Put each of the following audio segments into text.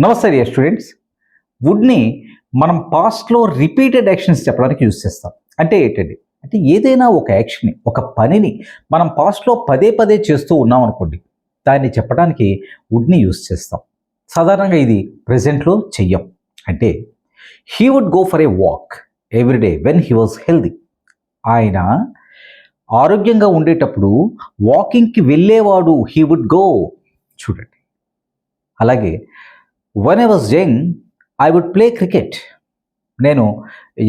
నమస్తే dear students. వుడ్ని మనం పాస్ట్లో రిపీటెడ్ యాక్షన్స్ చెప్పడానికి యూజ్ చేస్తాం. అంటే ఏంటండి, అంటే ఏదైనా ఒక యాక్షన్ని, ఒక పనిని మనం పాస్ట్లో పదే పదే చేస్తూ ఉన్నాం అనుకోండి, దాన్ని చెప్పడానికి వుడ్ని యూజ్ చేస్తాం. సాధారణంగా ఇది ప్రెజెంట్లో చెయ్యం. అంటే he would go for a walk every day when he was healthy. ఆయన ఆరోగ్యంగా ఉండేటప్పుడు వాకింగ్కి వెళ్ళేవాడు. He would go. చూడండి. అలాగే when I was young I would play cricket. నేను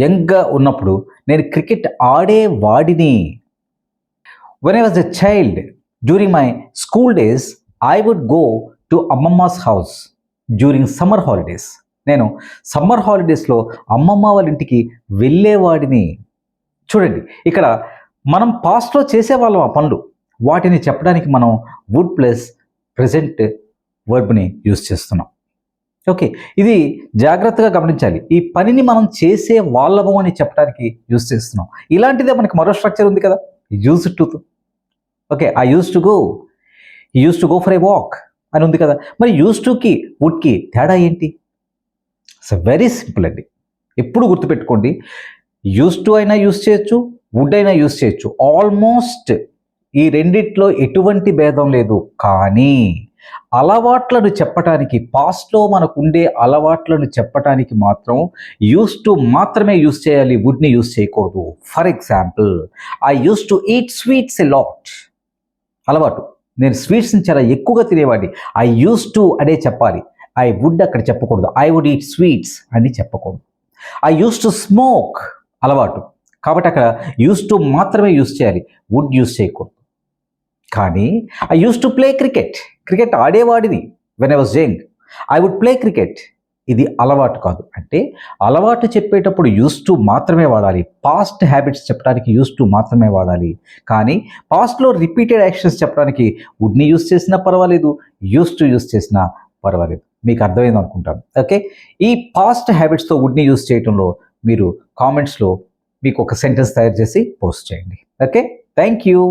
యంగ్గా ఉన్నప్పుడు నేను క్రికెట్ ఆడేవాడిని. When I was a child during my school days I would go to అమ్మమ్మస్ హౌస్ డ్యూరింగ్ సమ్మర్ హాలిడేస్. నేను సమ్మర్ హాలిడేస్లో అమ్మమ్మ వాళ్ళ ఇంటికి వెళ్ళేవాడిని. చూడండి, ఇక్కడ మనం పాస్ట్లో చేసేవాళ్ళం ఆ పనులు. వాటిని చెప్పడానికి మనం వుడ్ ప్లస్ ప్రెజెంట్ వర్బ్ని యూజ్ చేస్తున్నాం. ఓకే, ఇది జాగ్రత్తగా గమనించాలి. ఈ పనిని మనం చేసే వాళ్ళము అని చెప్పడానికి యూజ్ చేస్తున్నాం. ఇలాంటిదే మనకి మరో స్ట్రక్చర్ ఉంది కదా, use to. Okay, I use to go, use to go for a walk అని ఉంది కదా. మరి యూజ్ టుకి వుడ్కి తేడా ఏంటి? ఇట్స్ వెరీ సింపుల్ అండి. ఎప్పుడు గుర్తుపెట్టుకోండి, యూజ్ టు అయినా యూజ్ చేయొచ్చు, వుడ్ అయినా యూజ్ చేయొచ్చు. ఆల్మోస్ట్ ఈ రెండిట్లో ఎటువంటి భేదం లేదు. కానీ అలవాట్లను చెప్పటానికి, పాస్ట్లో మనకు ఉండే అలవాట్లను చెప్పటానికి మాత్రం యూస్ టు మాత్రమే యూస్ చేయాలి, వుడ్ని యూస్ చేయకూడదు. For example, I use to eat sweets a lot. అలవాటు, నేను స్వీట్స్ని చాలా ఎక్కువగా తినేవాడిని. ఐ యూస్ టు అనే చెప్పాలి. ఐ వుడ్ అక్కడ చెప్పకూడదు. ఐ వుడ్ ఈట్ స్వీట్స్ అని చెప్పకూడదు. ఐ యూస్ టు స్మోక్, అలవాటు, కాబట్టి అక్కడ యూస్ టు మాత్రమే యూస్ చేయాలి, వుడ్ యూస్ చేయకూడదు. కానీ I use to play cricket, cricket ఆడేవాడిని. When I was young I would play cricket. ఇది అలవాటు కాదు. అంటే అలవాటు చెప్పేటప్పుడు యూస్ టు మాత్రమే వాడాలి, పాస్ట్ హ్యాబిట్స్ చెప్పడానికి యూస్ టు మాత్రమే వాడాలి. కానీ పాస్ట్లో రిపీటెడ్ యాక్షన్స్ చెప్పడానికి వుడ్ని యూస్ చేసినా పర్వాలేదు, యూస్ టు యూస్ చేసినా పర్వాలేదు. మీకు అర్థమైంది అనుకుంటాను. ఓకే, ఈ పాస్ట్ హ్యాబిట్స్తో వుడ్ని యూస్ చేయడంలో మీరు కామెంట్స్లో మీకు ఒక సెంటెన్స్ తయారు చేసి పోస్ట్ చేయండి. Okay, thank you.